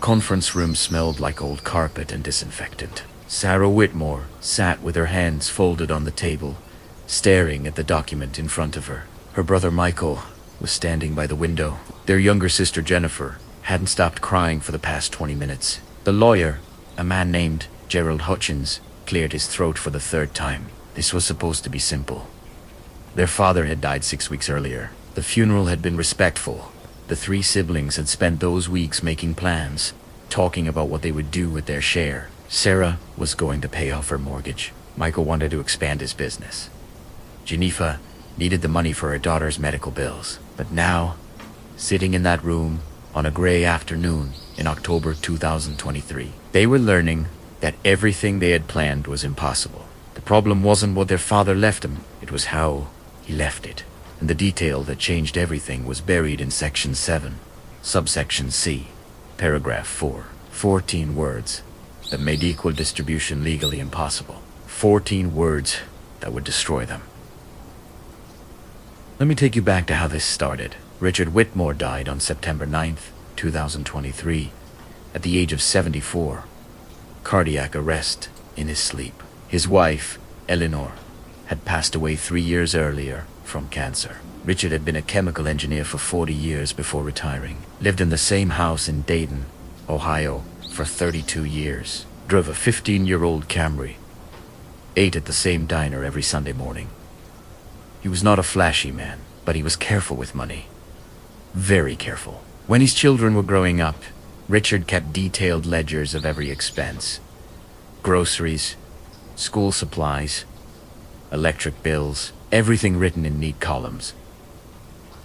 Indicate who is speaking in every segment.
Speaker 1: conference room smelled like old carpet and disinfectant. Sarah Whitmore sat with her hands folded on the table, staring at the document in front of her. Her brother Michael was standing by the window. Their younger sister Jennifer hadn't stopped crying for the past 20 minutes. The lawyer, a man named Gerald Hutchins, cleared his throat for the third time. This was supposed to be simple. Their father had died 6 weeks earlier. The funeral had been respectful. The three siblings had spent those weeks making plans, talking about what they would do with their share. Sarah was going to pay off her mortgage. Michael wanted to expand his business. Geneva needed the money for her daughter's medical bills. But now, sitting in that room on a gray afternoon in October 2023, they were learning that everything they had planned was impossible. The problem wasn't what their father left them, it was how he left it. And the detail that changed everything was buried in Section 7, Subsection C, Paragraph 4. 14 words that made equal distribution legally impossible. 14 words that would destroy them. Let me take you back to how this started. Richard Whitmore died on September 9th, 2023, at the age of 74. Cardiac arrest in his sleep. His wife, Eleanor, had passed away 3 years earlier from cancer. Richard had been a chemical engineer for 40 years before retiring. Lived in the same house in Dayton, Ohio, for 32 years. Drove a 15-year-old Camry. Ate at the same diner every Sunday morning. He was not a flashy man, but he was careful with money. Very careful. When his children were growing up, Richard kept detailed ledgers of every expense. Groceries, school supplies, electric bills, everything written in neat columns.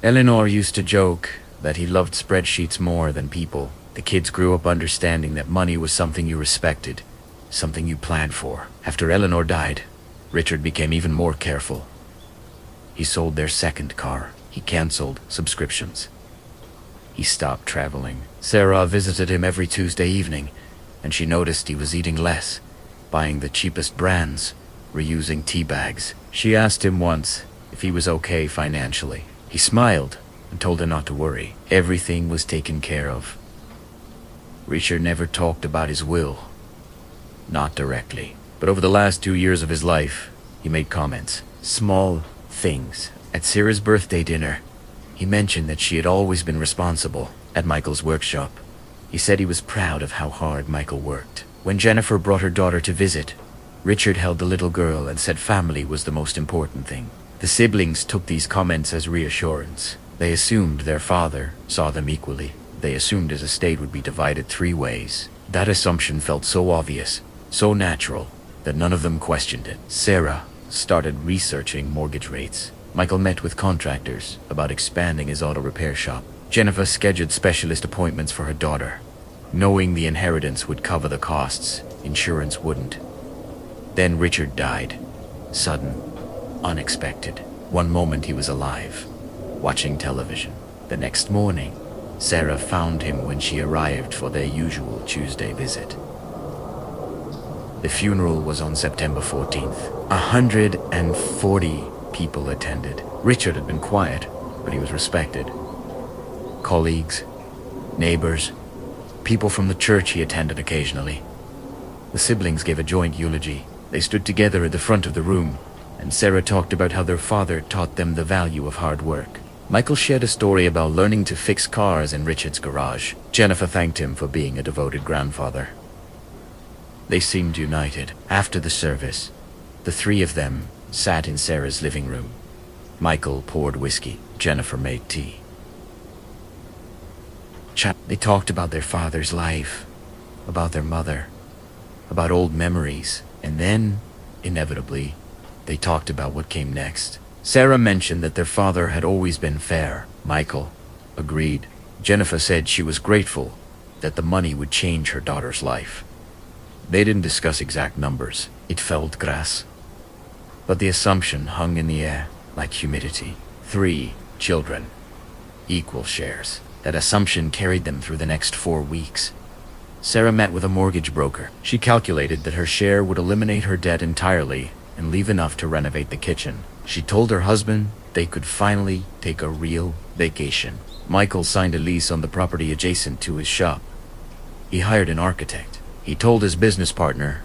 Speaker 1: Eleanor used to joke that he loved spreadsheets more than people. The kids grew up understanding that money was something you respected, something you planned for. After Eleanor died, Richard became even more careful. He sold their second car. He canceled subscriptions. He stopped traveling. Sarah visited him every Tuesday evening, and she noticed he was eating less, buying the cheapest brands, reusing tea bags. She asked him once if he was okay financially. He smiled and told her not to worry. Everything was taken care of. Richard never talked about his will. Not directly. But over the last 2 years of his life, he made comments. Small things. At Sarah's birthday dinner, he mentioned that she had always been responsible. At Michael's workshop, he said he was proud of how hard Michael worked. When Jennifer brought her daughter to visit, Richard held the little girl and said family was the most important thing. The siblings took these comments as reassurance. They assumed their father saw them equally. They assumed his estate would be divided 3 ways. That assumption felt so obvious, so natural, that none of them questioned it. Sarah started researching mortgage rates. Michael met with contractors about expanding his auto repair shop. Jennifer scheduled specialist appointments for her daughter. Knowing the inheritance would cover the costs, insurance wouldn't. Then Richard died. Sudden, unexpected. One moment he was alive, watching television. The next morning, Sarah found him when she arrived for their usual Tuesday visit. The funeral was on September 14th. 140 people attended. Richard had been quiet, but he was respected. Colleagues, neighbors, people from the church he attended occasionally. The siblings gave a joint eulogy. They stood together at the front of the room, and Sarah talked about how their father taught them the value of hard work. Michael shared a story about learning to fix cars in Richard's garage. Jennifer thanked him for being a devoted grandfather. They seemed united. After the service, the 3 of them sat in Sarah's living room. Michael poured whiskey. Jennifer made tea. They talked about their father's life, about their mother, about old memories, and then, inevitably, they talked about what came next. Sarah mentioned that their father had always been fair. Michael agreed. Jennifer said she was grateful that the money would change her daughter's life. They didn't discuss exact numbers. It felt grass. But the assumption hung in the air like humidity. 3 children, equal shares. That assumption carried them through the next 4 weeks. Sarah met with a mortgage broker. She calculated that her share would eliminate her debt entirely and leave enough to renovate the kitchen. She told her husband they could finally take a real vacation. Michael signed a lease on the property adjacent to his shop. He hired an architect. He told his business partner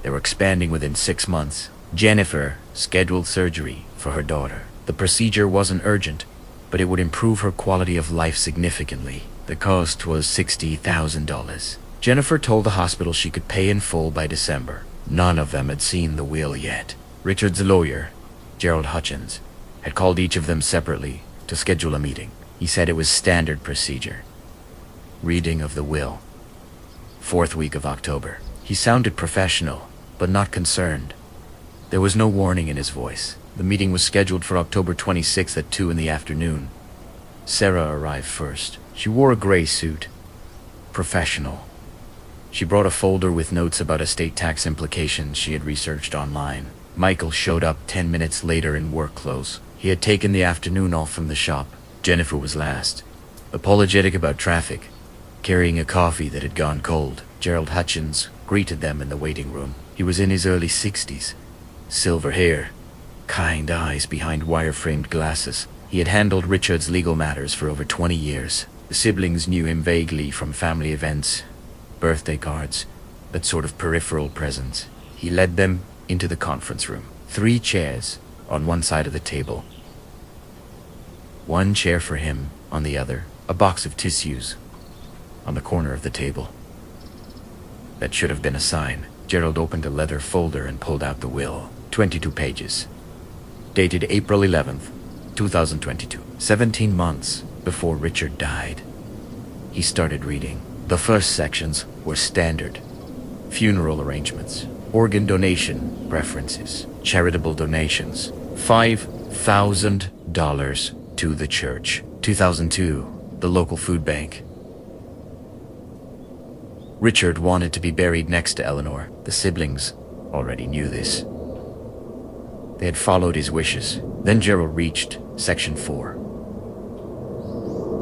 Speaker 1: they were expanding within 6 months. Jennifer scheduled surgery for her daughter. The procedure wasn't urgent, but it would improve her quality of life significantly. The cost was $60,000. Jennifer told the hospital she could pay in full by December. None of them had seen the will yet. Richard's lawyer, Gerald Hutchins, had called each of them separately to schedule a meeting. He said it was standard procedure. Reading of the will. 4th week of October. He sounded professional, but not concerned. There was no warning in his voice. The meeting was scheduled for October 26th at 2 in the afternoon. Sarah arrived first. She wore a gray suit. Professional. She brought a folder with notes about estate tax implications she had researched online. Michael showed up 10 minutes later in work clothes. He had taken the afternoon off from the shop. Jennifer was last. Apologetic about traffic, carrying a coffee that had gone cold. Gerald Hutchins greeted them in the waiting room. He was in his early 60s. Silver hair, kind eyes behind wire-framed glasses. He had handled Richard's legal matters for over 20 years. The siblings knew him vaguely from family events, birthday cards, that sort of peripheral presence. He led them into the conference room. 3 chairs on one side of the table. 1 chair for him on the other. A box of tissues on the corner of the table. That should have been a sign. Gerald opened a leather folder and pulled out the will. 22 pages. Dated April 11th, 2022. 17 months before Richard died. He started reading. The first sections were standard. Funeral arrangements, organ donation preferences, charitable donations. $5,000 to the church. 2002, the local food bank. Richard wanted to be buried next to Eleanor. The siblings already knew this. They had followed his wishes. Then Gerald reached Section 4.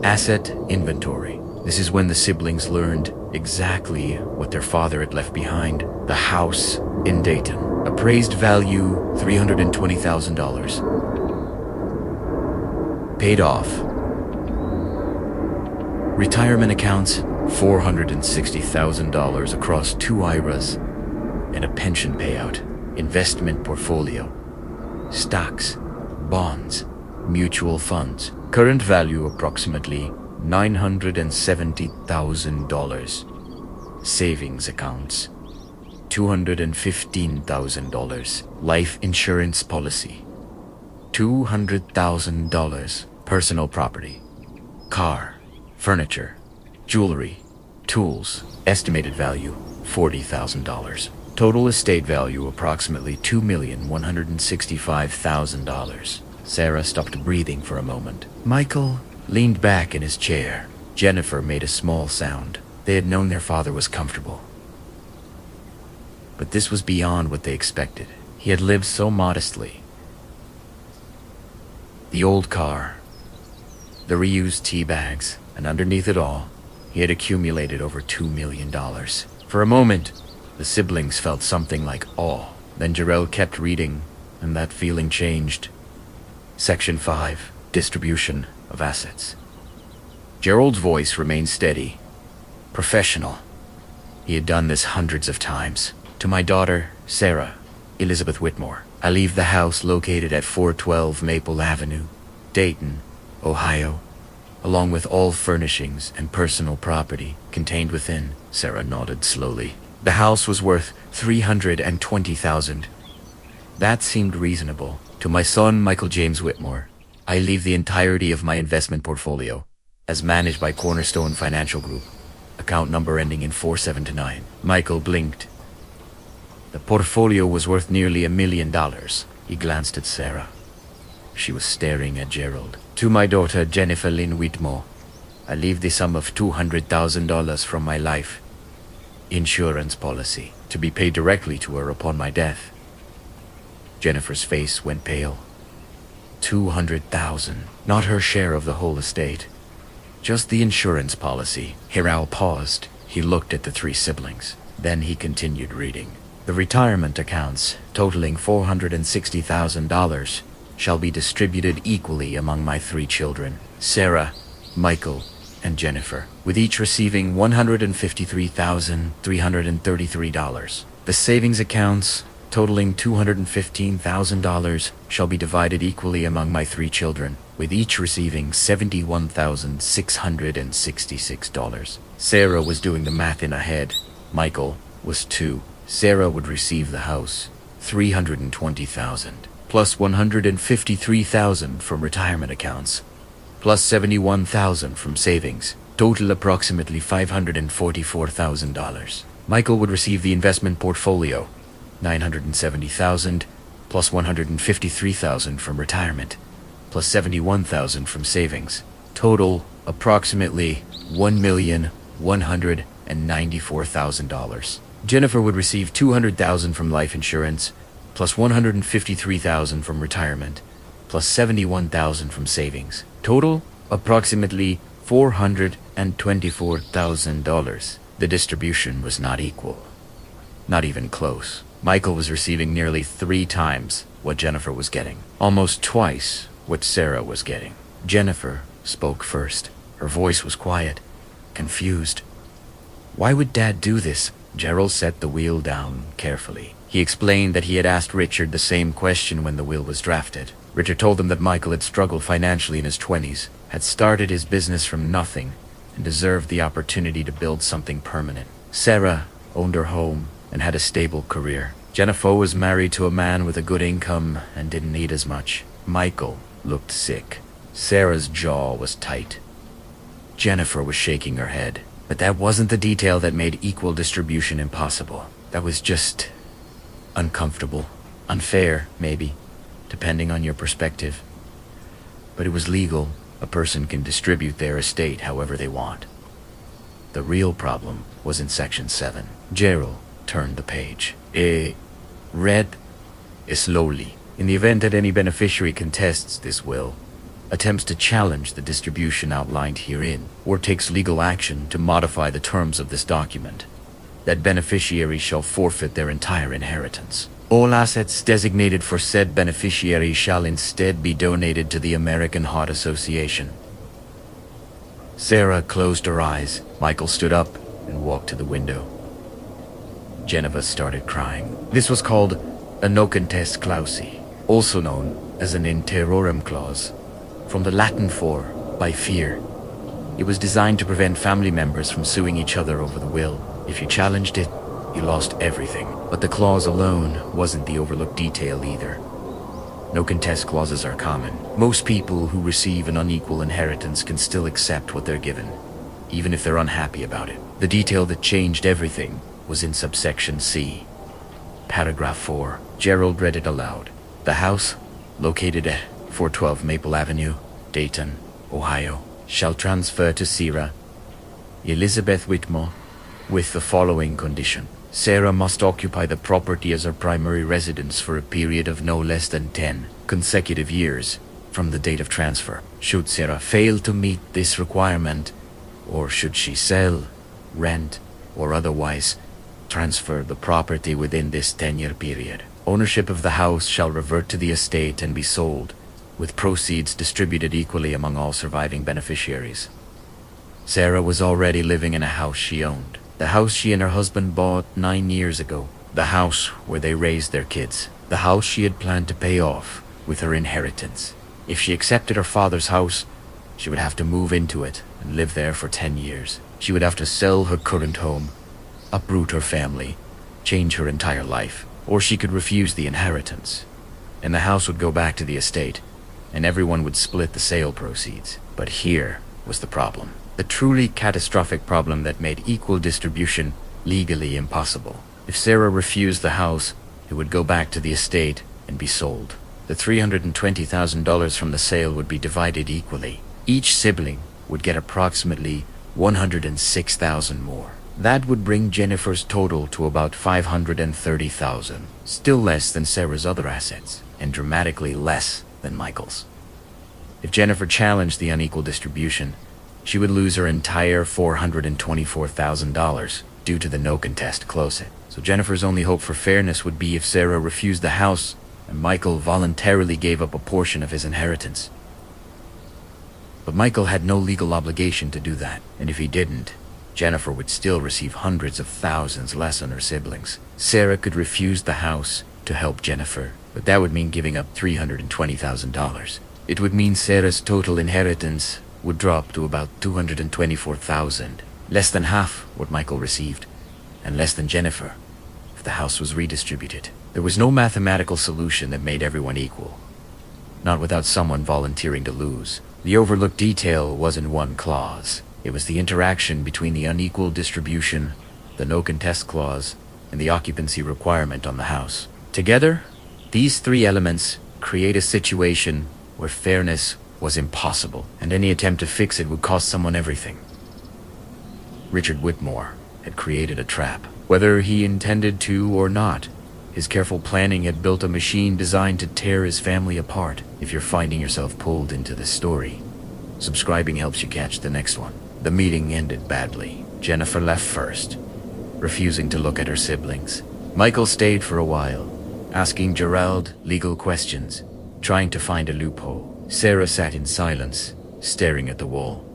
Speaker 1: Asset inventory. This is when the siblings learned exactly what their father had left behind. The house in Dayton. Appraised value $320,000. Paid off. Retirement accounts $460,000 across 2 IRAs and a pension payout. Investment portfolio. Stocks, bonds, mutual funds. Current value approximately $970,000. Savings accounts $215,000. Life insurance policy $200,000. Personal property. Car, furniture, jewelry, tools. Estimated value $40,000. Total estate value approximately $2,165,000. Sarah stopped breathing for a moment. Michael leaned back in his chair. Jennifer made a small sound. They had known their father was comfortable. But this was beyond what they expected. He had lived so modestly. The old car, the reused tea bags, and underneath it all, he had accumulated over $2 million. For a moment, the siblings felt something like awe. Then Gerald kept reading, and that feeling changed. Section 5. Distribution of assets. Gerald's voice remained steady, professional. He had done this hundreds of times. To my daughter, Sarah, Elizabeth Whitmore, I leave the house located at 412 Maple Avenue, Dayton, Ohio, along with all furnishings and personal property contained within. Sarah nodded slowly. The house was worth $320,000. That seemed reasonable. To my son, Michael James Whitmore, I leave the entirety of my investment portfolio, as managed by Cornerstone Financial Group, account number ending in 4729. Michael blinked. The portfolio was worth nearly $1 million. He glanced at Sarah. She was staring at Gerald. To my daughter, Jennifer Lynn Whitmore, I leave the sum of $200,000 from my life insurance policy to be paid directly to her upon my death. Jennifer's face went pale. $200,000, not her share of the whole estate. Just the insurance policy. Hiral paused. He looked at the 3 siblings. Then he continued reading. The retirement accounts, totaling $460,000, shall be distributed equally among my 3 children, Sarah, Michael, and Jennifer, with each receiving $153,333. The savings accounts, totaling $215,000, shall be divided equally among my 3 children, with each receiving $71,666. Sarah was doing the math in her head. Michael was 2. Sarah would receive the house, $320,000, plus $153,000 from retirement accounts, plus $71,000 from savings, total approximately $544,000. Michael would receive the investment portfolio, $970,000, plus $153,000 from retirement, plus $71,000 from savings, total approximately $1,194,000. Jennifer would receive $200,000 from life insurance, plus $153,000 from retirement, plus $71,000 from savings. Total, approximately $424,000. The distribution was not equal. Not even close. Michael was receiving nearly 3 times what Jennifer was getting. Almost twice what Sarah was getting. Jennifer spoke first. Her voice was quiet, confused. Why would Dad do this? Gerald set the will down carefully. He explained that he had asked Richard the same question when the will was drafted. Richard told him that Michael had struggled financially in his 20s, had started his business from nothing, and deserved the opportunity to build something permanent. Sarah owned her home and had a stable career. Jennifer was married to a man with a good income and didn't need as much. Michael looked sick. Sarah's jaw was tight. Jennifer was shaking her head. But that wasn't the detail that made equal distribution impossible. That was just uncomfortable. Unfair, maybe, depending on your perspective. But it was legal. A person can distribute their estate however they want. The real problem was in Section 7. Gerald turned the page. Read slowly. In the event that any beneficiary contests this will, attempts to challenge the distribution outlined herein, or takes legal action to modify the terms of this document, that beneficiary shall forfeit their entire inheritance. All assets designated for said beneficiary shall instead be donated to the American Heart Association. Sarah closed her eyes. Michael stood up and walked to the window. Jennifer started crying. This was called a no contest clause, also known as an in terrorem clause, from the Latin for by fear. It was designed to prevent family members from suing each other over the will. If you challenged it, you lost everything. But the clause alone wasn't the overlooked detail either. No contest clauses are common. Most people who receive an unequal inheritance can still accept what they're given, even if they're unhappy about it. The detail that changed everything was in subsection C. Paragraph 4. Gerald read it aloud. The house, located at 412 Maple Avenue, Dayton, Ohio, shall transfer to Sarah Elizabeth Whitmore with the following condition. Sarah must occupy the property as her primary residence for a period of no less than 10 consecutive years from the date of transfer. Should Sarah fail to meet this requirement, or should she sell, rent, or otherwise transfer the property within this 10-year period, ownership of the house shall revert to the estate and be sold, with proceeds distributed equally among all surviving beneficiaries. Sarah was already living in a house she owned. The house she and her husband bought 9 years ago. The house where they raised their kids. The house she had planned to pay off with her inheritance. If she accepted her father's house, she would have to move into it and live there for 10 years. She would have to sell her current home, uproot her family, change her entire life, or she could refuse the inheritance, and the house would go back to the estate, and everyone would split the sale proceeds. But here was the problem. The truly catastrophic problem that made equal distribution legally impossible. If Sarah refused the house, it would go back to the estate and be sold. The $320,000 from the sale would be divided equally. Each sibling would get approximately $106,000 more. That would bring Jennifer's total to about $530,000, still less than Sarah's other assets, and dramatically less than Michael's. If Jennifer challenged the unequal distribution, she would lose her entire $424,000 due to the no contest clause. So Jennifer's only hope for fairness would be if Sarah refused the house and Michael voluntarily gave up a portion of his inheritance. But Michael had no legal obligation to do that, and if he didn't, Jennifer would still receive hundreds of thousands less on her siblings. Sarah could refuse the house to help Jennifer, but that would mean giving up $320,000. It would mean Sarah's total inheritance would drop to about $224,000, less than half what Michael received, and less than Jennifer if the house was redistributed. There was no mathematical solution that made everyone equal, not without someone volunteering to lose. The overlooked detail wasn't one clause. It was the interaction between the unequal distribution, the no contest clause, and the occupancy requirement on the house. Together, these three elements create a situation where fairness was impossible, and any attempt to fix it would cost someone everything. Richard Whitmore had created a trap. Whether he intended to or not, his careful planning had built a machine designed to tear his family apart. If you're finding yourself pulled into this story, subscribing helps you catch the next one. The meeting ended badly. Jennifer left first, refusing to look at her siblings. Michael stayed for a while, asking Gerald legal questions, trying to find a loophole. Sarah sat in silence, staring at the wall.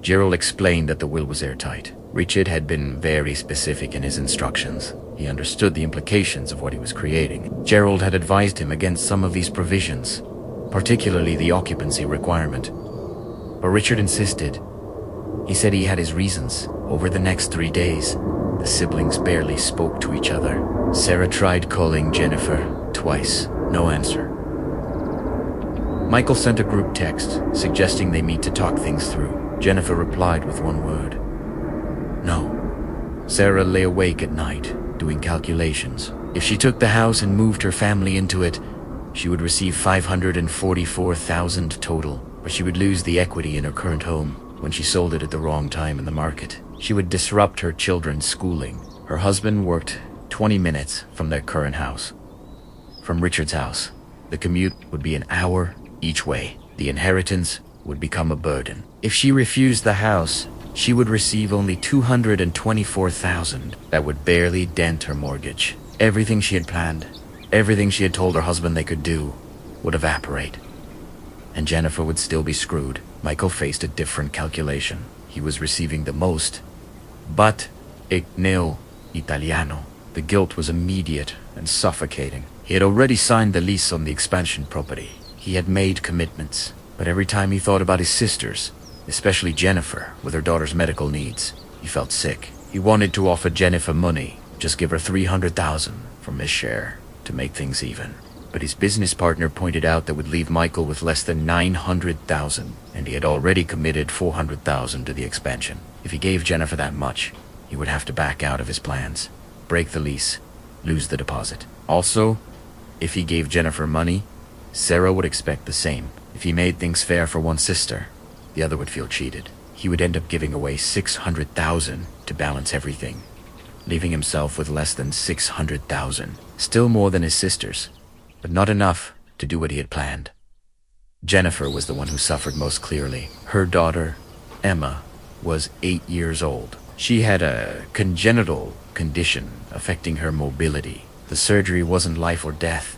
Speaker 1: Gerald explained that the will was airtight. Richard had been very specific in his instructions. He understood the implications of what he was creating. Gerald had advised him against some of these provisions, particularly the occupancy requirement. But Richard insisted. He said he had his reasons. Over the next 3 days, the siblings barely spoke to each other. Sarah tried calling Jennifer twice. No answer. Michael sent a group text suggesting they meet to talk things through. Jennifer replied with one word. No. Sarah lay awake at night, doing calculations. If she took the house and moved her family into it, she would receive $544,000 total, but she would lose the equity in her current home when she sold it at the wrong time in the market. She would disrupt her children's schooling. Her husband worked 20 minutes from their current house. From Richard's house, the commute would be an hour each way. The inheritance would become a burden. If she refused the house, she would receive only $224,000. That would barely dent her mortgage. Everything she had planned, everything she had told her husband they could do, would evaporate. And Jennifer would still be screwed. Michael faced a different calculation. He was receiving the most, but hic nil Italiano. The guilt was immediate and suffocating. He had already signed the lease on the expansion property. He had made commitments, but every time he thought about his sisters, especially Jennifer, with her daughter's medical needs, he felt sick. He wanted to offer Jennifer money, just give her $300,000 from his share to make things even. But his business partner pointed out that would leave Michael with less than $900,000, and he had already committed $400,000 to the expansion. If he gave Jennifer that much, he would have to back out of his plans, break the lease, lose the deposit. Also, if he gave Jennifer money, Sarah would expect the same. If he made things fair for one sister, the other would feel cheated. He would end up giving away $600,000 to balance everything, leaving himself with less than $600,000. Still more than his sisters, but not enough to do what he had planned. Jennifer was the one who suffered most clearly. Her daughter, Emma, was 8 years old. She had a congenital condition affecting her mobility. The surgery wasn't life or death,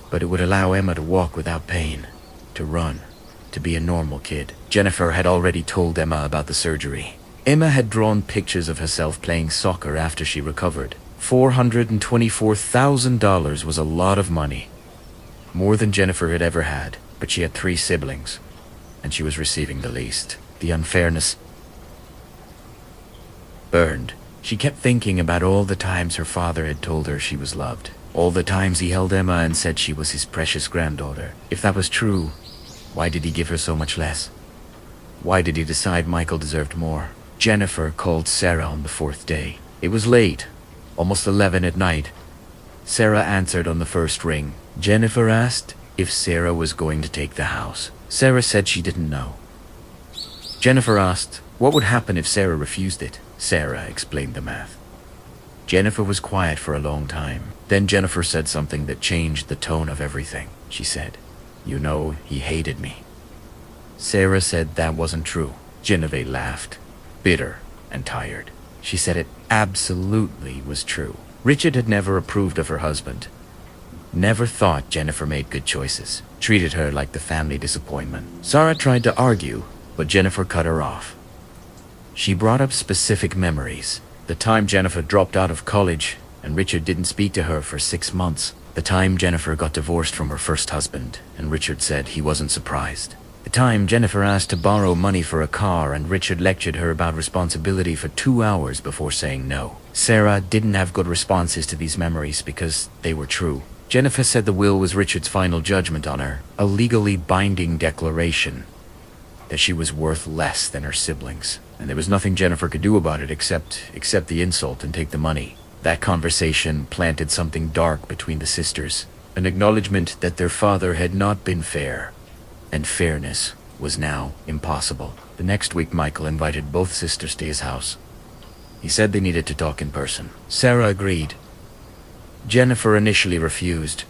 Speaker 1: but it would allow Emma to walk without pain, to run, to be a normal kid. Jennifer had already told Emma about the surgery. Emma had drawn pictures of herself playing soccer after she recovered. $424,000 was a lot of money, more than Jennifer had ever had, but she had 3 siblings, and she was receiving the least. The unfairness burned. She kept thinking about all the times her father had told her she was loved, all the times he held Emma and said she was his precious granddaughter. If that was true, why did he give her so much less? Why did he decide Michael deserved more? Jennifer called Sarah on the 4th day. It was late, almost 11 at night. Sarah answered on the first ring. Jennifer asked if Sarah was going to take the house. Sarah said she didn't know. Jennifer asked what would happen if Sarah refused it. Sarah explained the math. Jennifer was quiet for a long time. Then Jennifer said something that changed the tone of everything. She said, "You know, he hated me." Sarah said that wasn't true. Genevieve laughed, bitter and tired. She said it absolutely was true. Richard had never approved of her husband, never thought Jennifer made good choices, treated her like the family disappointment. Sarah tried to argue, but Jennifer cut her off. She brought up specific memories. The time Jennifer dropped out of college and Richard didn't speak to her for 6 months. The time Jennifer got divorced from her first husband and Richard said he wasn't surprised. The time Jennifer asked to borrow money for a car and Richard lectured her about responsibility for 2 hours before saying no. Sarah didn't have good responses to these memories because they were true. Jennifer said the will was Richard's final judgment on her, a legally binding declaration that she was worth less than her siblings, and there was nothing Jennifer could do about it except accept the insult and take the money. That conversation planted something dark between the sisters, an acknowledgement that their father had not been fair, and fairness was now impossible. The next week, Michael invited both sisters to his house. He said they needed to talk in person. Sarah agreed. Jennifer initially refused,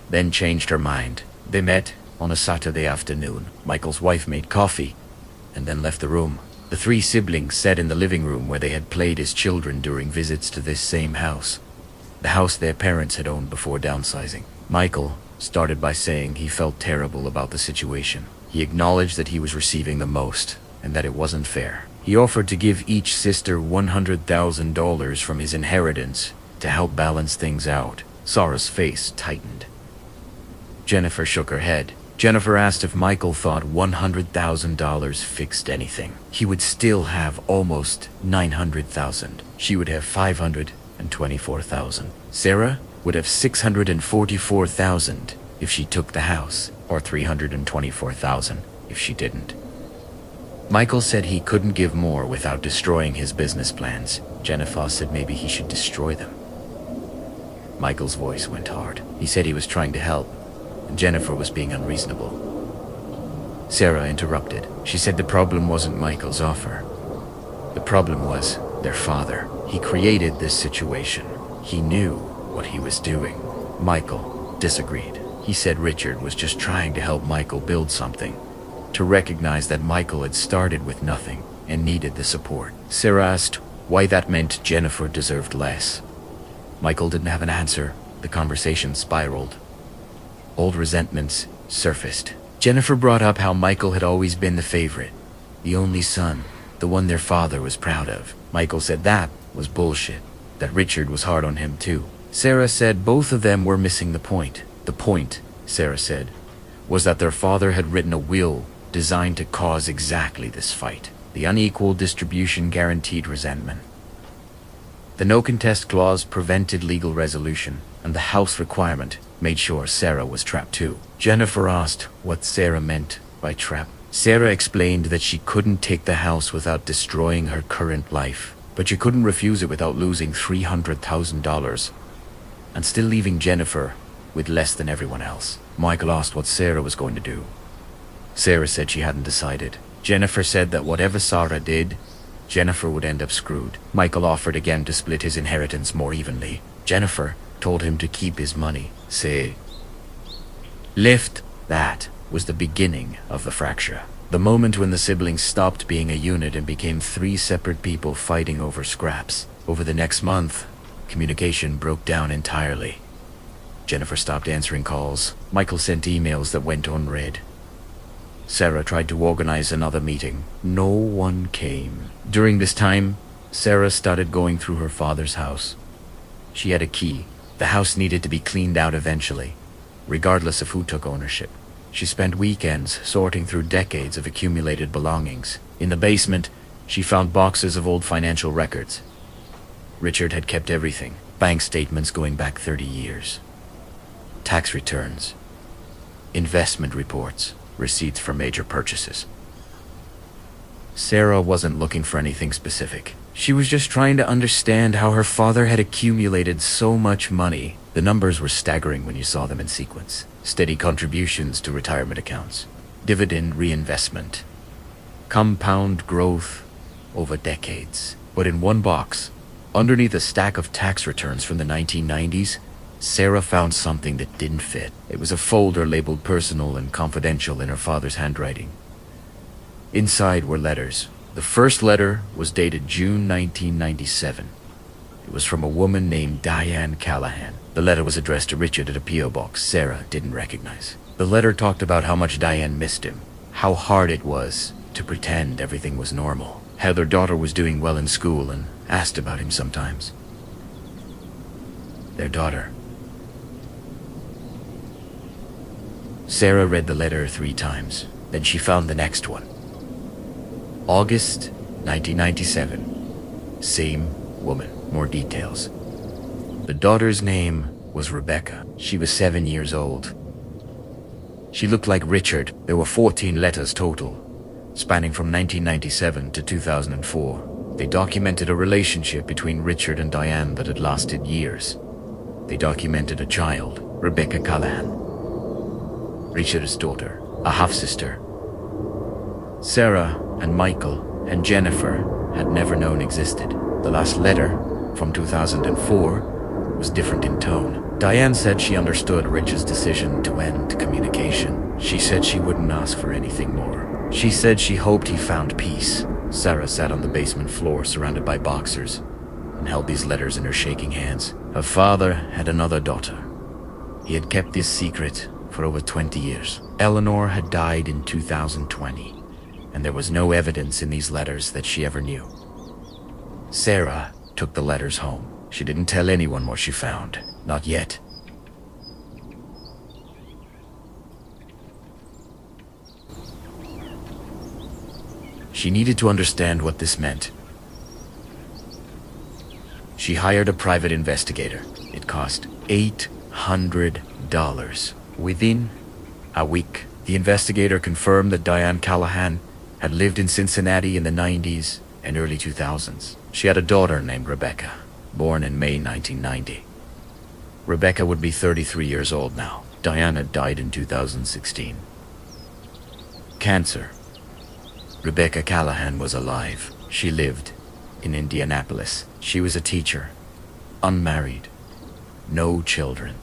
Speaker 1: then changed her mind. They met on a Saturday afternoon. Michael's wife made coffee and then left the room. The 3 siblings sat in the living room where they had played as children during visits to this same house, the house their parents had owned before downsizing. Michael started by saying he felt terrible about the situation. He acknowledged that he was receiving the most and that it wasn't fair. He offered to give each sister $100,000 from his inheritance to help balance things out. Sarah's face tightened. Jennifer shook her head. Jennifer asked if Michael thought $100,000 fixed anything. He would still have almost $900,000. She would have $524,000. Sarah would have $644,000 if she took the house, or $324,000 if she didn't. Michael said he couldn't give more without destroying his business plans. Jennifer said maybe he should destroy them. Michael's voice went hard. He said he was trying to help, and Jennifer was being unreasonable. Sarah interrupted. She said the problem wasn't Michael's offer. The problem was their father. He created this situation. He knew what he was doing. Michael disagreed. He said Richard was just trying to help Michael build something, to recognize that Michael had started with nothing and needed the support. Sarah asked why that meant Jennifer deserved less. Michael didn't have an answer. The conversation spiraled. Old resentments surfaced. Jennifer brought up how Michael had always been the favorite, the only son, the one their father was proud of. Michael said that was bullshit, that Richard was hard on him too. Sarah said both of them were missing the point. The point, Sarah said, was that their father had written a will designed to cause exactly this fight. The unequal distribution guaranteed resentment. The no contest clause prevented legal resolution, and the house requirement made sure Sarah was trapped too. Jennifer asked what Sarah meant by trap. Sarah explained that she couldn't take the house without destroying her current life, but she couldn't refuse it without losing $300,000 and still leaving Jennifer with less than everyone else. Michael asked what Sarah was going to do. Sarah said she hadn't decided. Jennifer said that whatever Sarah did, Jennifer would end up screwed. Michael offered again to split his inheritance more evenly. Jennifer told him to keep his money. Say, lift. That was the beginning of the fracture. The moment when the siblings stopped being a unit and became 3 separate people fighting over scraps. Over the next month, communication broke down entirely. Jennifer stopped answering calls. Michael sent emails that went unread. Sarah tried to organize another meeting. No one came. During this time, Sarah started going through her father's house. She had a key. The house needed to be cleaned out eventually, regardless of who took ownership. She spent weekends sorting through decades of accumulated belongings. In the basement, she found boxes of old financial records. Richard had kept everything. Bank statements going back 30 years. Tax returns. Investment reports. Receipts for major purchases. Sarah wasn't looking for anything specific. She was just trying to understand how her father had accumulated so much money. The numbers were staggering when you saw them in sequence. Steady contributions to retirement accounts, dividend reinvestment, compound growth over decades. But in one box, underneath a stack of tax returns from the 1990s, Sarah found something that didn't fit. It was a folder labeled personal and confidential in her father's handwriting. Inside were letters. The first letter was dated June 1997. It was from a woman named Diane Callahan. The letter was addressed to Richard at a P.O. box Sarah didn't recognize. The letter talked about how much Diane missed him, how hard it was to pretend everything was normal, how their daughter was doing well in school, and asked about him sometimes. Their daughter. Sarah read the letter 3 times. Then she found the next one. August 1997. Same woman. More details. The daughter's name was Rebecca. She was 7 years old. She looked like Richard. There were 14 letters total, spanning from 1997 to 2004. They documented a relationship between Richard and Diane that had lasted years. They documented a child, Rebecca Callahan, Richard's daughter, a half-sister. Sarah and Michael and Jennifer had never known existed. The last letter, from 2004, was different in tone. Diane said she understood Rich's decision to end communication. She said she wouldn't ask for anything more. She said she hoped he found peace. Sarah sat on the basement floor surrounded by boxers and held these letters in her shaking hands. Her father had another daughter. He had kept this secret for over 20 years. Eleanor had died in 2020, and there was no evidence in these letters that she ever knew. Sarah took the letters home. She didn't tell anyone what she found. Not yet. She needed to understand what this meant. She hired a private investigator. It cost $800. Within a week, the investigator confirmed that Diane Callahan had lived in Cincinnati in the 90s and early 2000s. She had a daughter named Rebecca, born in May 1990. Rebecca would be 33 years old now. Diane had died in 2016. Cancer. Rebecca Callahan was alive. She lived in Indianapolis. She was a teacher, unmarried, no children.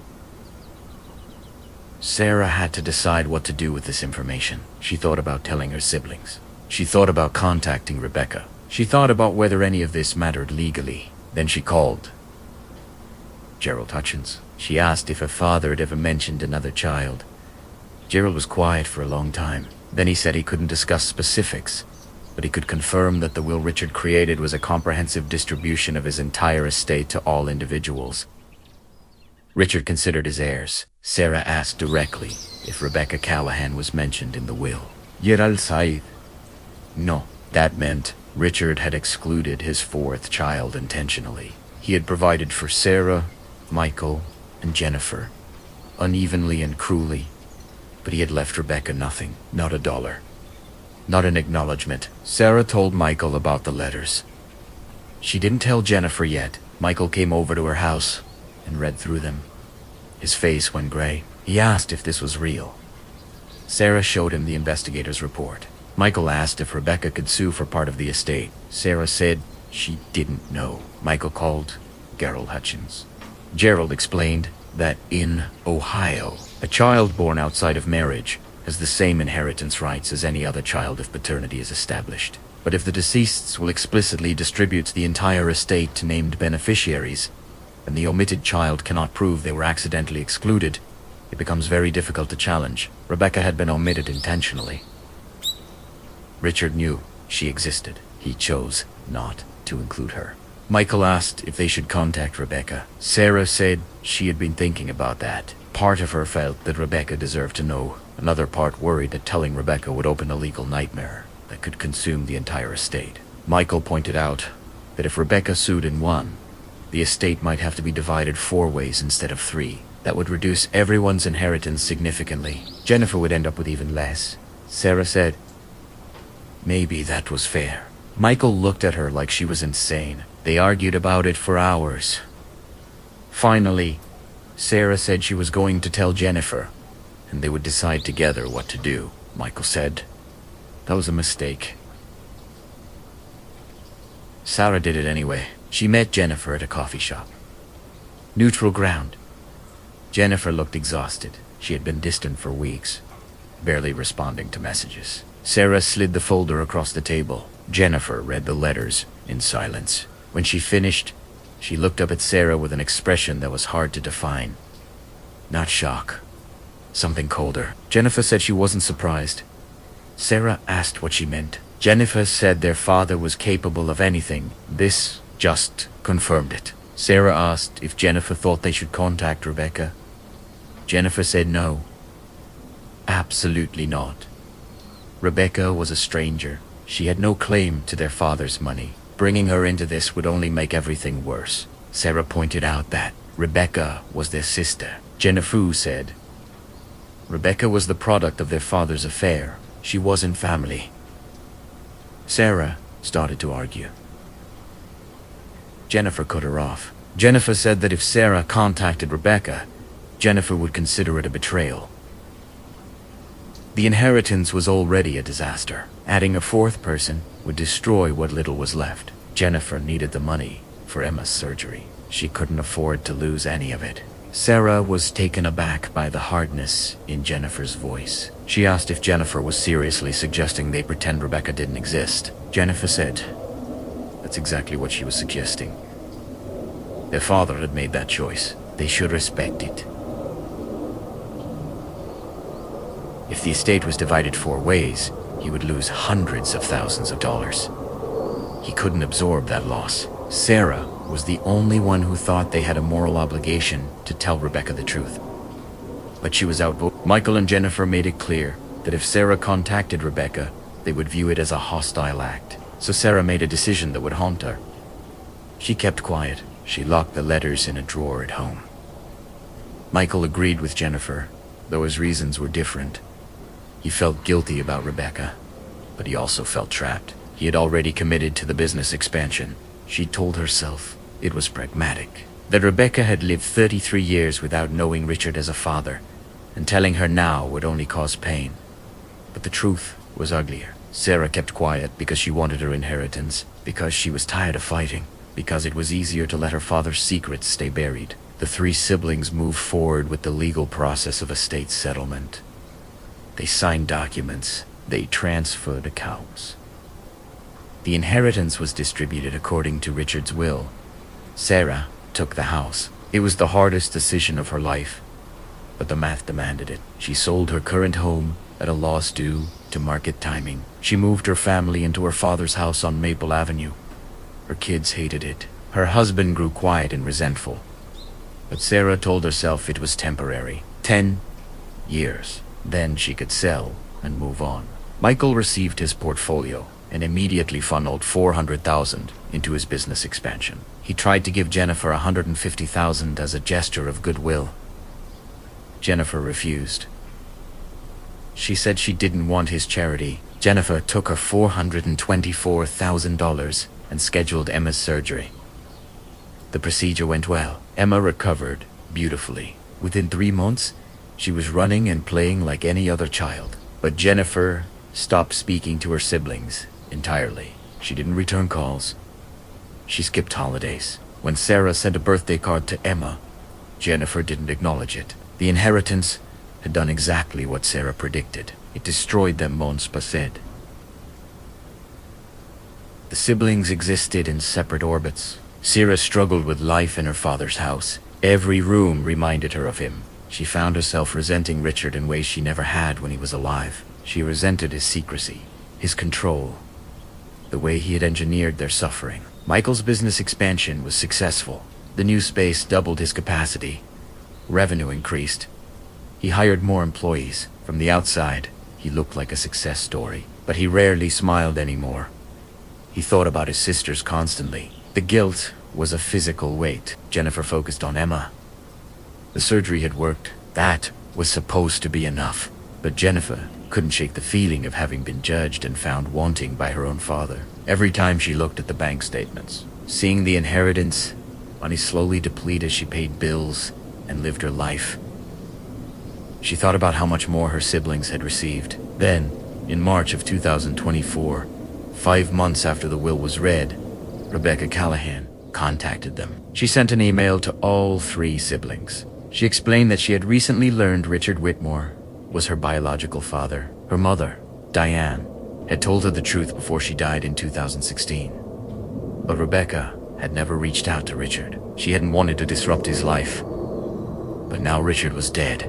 Speaker 1: Sarah had to decide what to do with this information. She thought about telling her siblings. She thought about contacting Rebecca. She thought about whether any of this mattered legally. Then she called Gerald Hutchins. She asked if her father had ever mentioned another child. Gerald was quiet for a long time. Then he said he couldn't discuss specifics, but he could confirm that the will Richard created was a comprehensive distribution of his entire estate to all individuals. Richard considered his heirs. Sarah asked directly if Rebecca Callahan was mentioned in the will. Gerald Said. No. That meant Richard had excluded his 4th child intentionally. He had provided for Sarah, Michael, and Jennifer, unevenly and cruelly, but he had left Rebecca nothing, not $1, not an acknowledgement. Sarah told Michael about the letters. She didn't tell Jennifer yet. Michael came over to her house and read through them. His face went gray. He asked if this was real. Sarah showed him the investigator's report. Michael asked if Rebecca could sue for part of the estate. Sarah said she didn't know. Michael called Gerald Hutchins. Gerald explained that in Ohio, a child born outside of marriage has the same inheritance rights as any other child if paternity is established. But if the deceased's will explicitly distributes the entire estate to named beneficiaries, and the omitted child cannot prove they were accidentally excluded, it becomes very difficult to challenge. Rebecca had been omitted intentionally. Richard knew she existed. He chose not to include her. Michael asked if they should contact Rebecca. Sarah said she had been thinking about that. Part of her felt that Rebecca deserved to know. Another part worried that telling Rebecca would open a legal nightmare that could consume the entire estate. Michael pointed out that if Rebecca sued and won, the estate might have to be divided 4 ways instead of 3. That would reduce everyone's inheritance significantly. Jennifer would end up with even less. Sarah said maybe that was fair. Michael looked at her like she was insane. They argued about it for hours. Finally, Sarah said she was going to tell Jennifer, and they would decide together what to do. Michael said that was a mistake. Sarah did it anyway. She met Jennifer at a coffee shop. Neutral ground. Jennifer looked exhausted. She had been distant for weeks, barely responding to messages. Sarah slid the folder across the table. Jennifer read the letters in silence. When she finished, she looked up at Sarah with an expression that was hard to define. Not shock. Something colder. Jennifer said she wasn't surprised. Sarah asked what she meant. Jennifer said their father was capable of anything. This just confirmed it. Sarah asked if Jennifer thought they should contact Rebecca. Jennifer said no. Absolutely not. Rebecca was a stranger. She had no claim to their father's money. Bringing her into this would only make everything worse. Sarah pointed out that Rebecca was their sister. Jennifer said Rebecca was the product of their father's affair. She wasn't family. Sarah started to argue. Jennifer cut her off. Jennifer said that if Sarah contacted Rebecca, Jennifer would consider it a betrayal. The inheritance was already a disaster. Adding a fourth person would destroy what little was left. Jennifer needed the money for Emma's surgery. She couldn't afford to lose any of it. Sarah was taken aback by the hardness in Jennifer's voice. She asked if Jennifer was seriously suggesting they pretend Rebecca didn't exist. Jennifer said that's exactly what she was suggesting. Their father had made that choice. They should respect it. If the estate was divided 4 ways, he would lose hundreds of thousands of dollars. He couldn't absorb that loss. Sarah was the only one who thought they had a moral obligation to tell Rebecca the truth. But she was outvoted. Michael and Jennifer made it clear that if Sarah contacted Rebecca, they would view it as a hostile act. So Sarah made a decision that would haunt her. She kept quiet. She locked the letters in a drawer at home. Michael agreed with Jennifer, though his reasons were different. He felt guilty about Rebecca, but he also felt trapped. He had already committed to the business expansion. She told herself it was pragmatic, that Rebecca had lived 33 years without knowing Richard as a father, and telling her now would only cause pain. But the truth was uglier. Sarah kept quiet because she wanted her inheritance, because she was tired of fighting, because it was easier to let her father's secrets stay buried. The 3 siblings moved forward with the legal process of estate settlement. They signed documents. They transferred accounts. The inheritance was distributed according to Richard's will. Sarah took the house. It was the hardest decision of her life, but the math demanded it. She sold her current home at a loss due to market timing. She moved her family into her father's house on Maple Avenue. Her kids hated it. Her husband grew quiet and resentful. But Sarah told herself it was temporary. 10 years. Then she could sell and move on. Michael received his portfolio and immediately funneled $400,000 into his business expansion. He tried to give Jennifer $150,000 as a gesture of goodwill. Jennifer refused. She said she didn't want his charity. Jennifer took her $424,000 and scheduled Emma's surgery. The procedure went well. Emma recovered beautifully. Within 3 months, she was running and playing like any other child. But Jennifer stopped speaking to her siblings entirely. She didn't return calls. She skipped holidays. When Sarah sent a birthday card to Emma, Jennifer didn't acknowledge it. The inheritance had done exactly what Sarah predicted. It destroyed them, Monspa said. The siblings existed in separate orbits. Sarah struggled with life in her father's house. Every room reminded her of him. She found herself resenting Richard in ways she never had when he was alive. She resented his secrecy, his control, the way he had engineered their suffering. Michael's business expansion was successful. The new space doubled his capacity. Revenue increased. He hired more employees. From the outside, he looked like a success story, but he rarely smiled anymore. He thought about his sisters constantly. The guilt was a physical weight. Jennifer focused on Emma. The surgery had worked. That was supposed to be enough. But Jennifer couldn't shake the feeling of having been judged and found wanting by her own father. Every time she looked at the bank statements, seeing the inheritance, money slowly deplete as she paid bills and lived her life. She thought about how much more her siblings had received. Then, in March of 2024, 5 months after the will was read, Rebecca Callahan contacted them. She sent an email to all 3 siblings. She explained that she had recently learned Richard Whitmore was her biological father. Her mother, Diane, had told her the truth before she died in 2016. But Rebecca had never reached out to Richard. She hadn't wanted to disrupt his life. But now Richard was dead.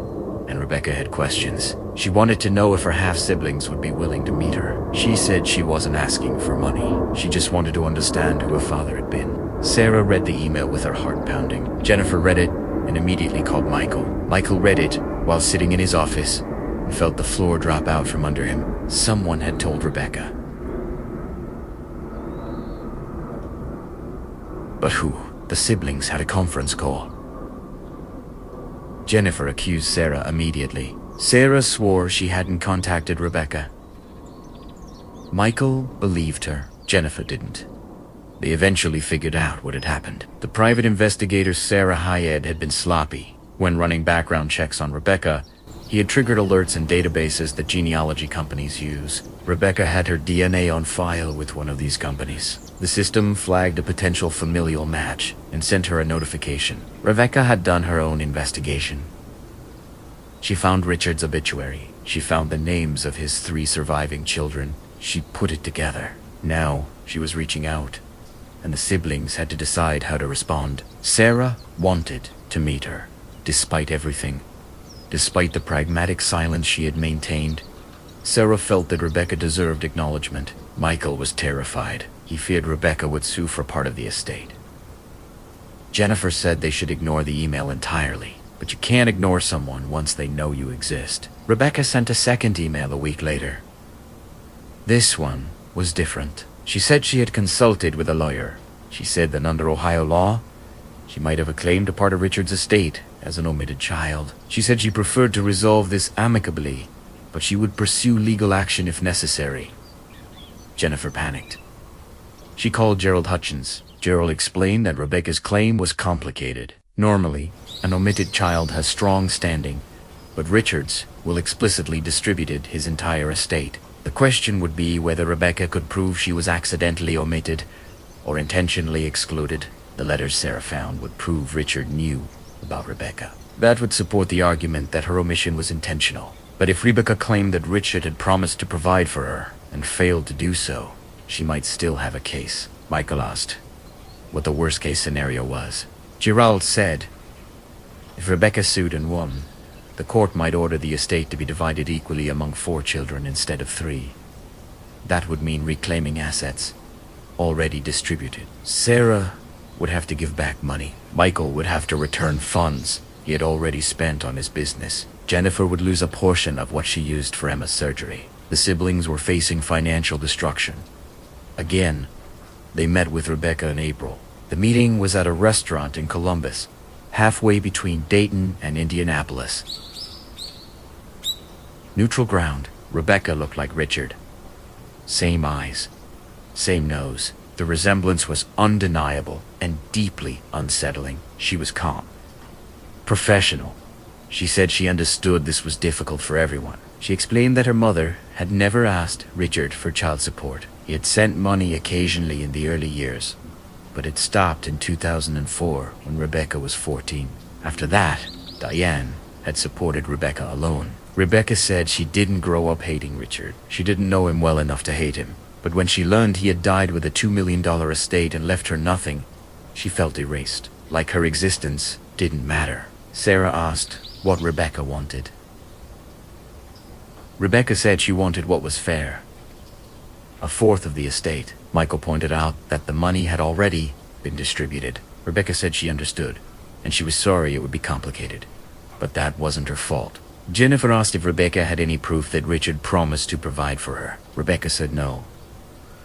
Speaker 1: and Rebecca had questions. She wanted to know if her half-siblings would be willing to meet her. She said she wasn't asking for money. She just wanted to understand who her father had been. Sarah read the email with her heart pounding. Jennifer read it and immediately called Michael. Michael read it while sitting in his office and felt the floor drop out from under him. Someone had told Rebecca. But who? The siblings had a conference call. Jennifer accused Sarah immediately. Sarah swore she hadn't contacted Rebecca. Michael believed her. Jennifer didn't. They eventually figured out what had happened. The private investigator Sarah Hyed had been sloppy. When running background checks on Rebecca, he had triggered alerts in databases that genealogy companies use. Rebecca had her DNA on file with one of these companies. The system flagged a potential familial match and sent her a notification. Rebecca had done her own investigation. She found Richard's obituary. She found the names of his 3 surviving children. She put it together. Now she was reaching out, and the siblings had to decide how to respond. Sarah wanted to meet her, despite everything. Despite the pragmatic silence she had maintained, Sarah felt that Rebecca deserved acknowledgement. Michael was terrified. He feared Rebecca would sue for part of the estate. Jennifer said they should ignore the email entirely, but you can't ignore someone once they know you exist. Rebecca sent a second email a week later. This one was different. She said she had consulted with a lawyer. She said that under Ohio law, she might have claimed a part of Richard's estate as an omitted child. She said she preferred to resolve this amicably, but she would pursue legal action if necessary. Jennifer panicked. She called Gerald Hutchins. Gerald explained that Rebecca's claim was complicated. Normally, an omitted child has strong standing, but Richard's will explicitly distributed his entire estate. The question would be whether Rebecca could prove she was accidentally omitted or intentionally excluded. The letters Sarah found would prove Richard knew about Rebecca. That would support the argument that her omission was intentional. But if Rebecca claimed that Richard had promised to provide for her and failed to do so, she might still have a case. Michael asked what the worst-case scenario was. Gerald said, if Rebecca sued and won, the court might order the estate to be divided equally among 4 children instead of 3. That would mean reclaiming assets already distributed. Sarah would have to give back money. Michael would have to return funds he had already spent on his business. Jennifer would lose a portion of what she used for Emma's surgery. The siblings were facing financial destruction. Again, they met with Rebecca in April. The meeting was at a restaurant in Columbus, halfway between Dayton and Indianapolis. Neutral ground. Rebecca looked like Richard. Same eyes, same nose. The resemblance was undeniable and deeply unsettling. She was calm, professional. She said she understood this was difficult for everyone. She explained that her mother had never asked Richard for child support. He had sent money occasionally in the early years, but it stopped in 2004 when Rebecca was 14. After that, Diane had supported Rebecca alone. Rebecca said she didn't grow up hating Richard. She didn't know him well enough to hate him. But when she learned he had died with a $2 million estate and left her nothing, she felt erased, like her existence didn't matter. Sarah asked what Rebecca wanted. Rebecca said she wanted what was fair. 1/4 of the estate. Michael pointed out that the money had already been distributed. Rebecca said she understood, and she was sorry it would be complicated. But that wasn't her fault. Jennifer asked if Rebecca had any proof that Richard promised to provide for her. Rebecca said no.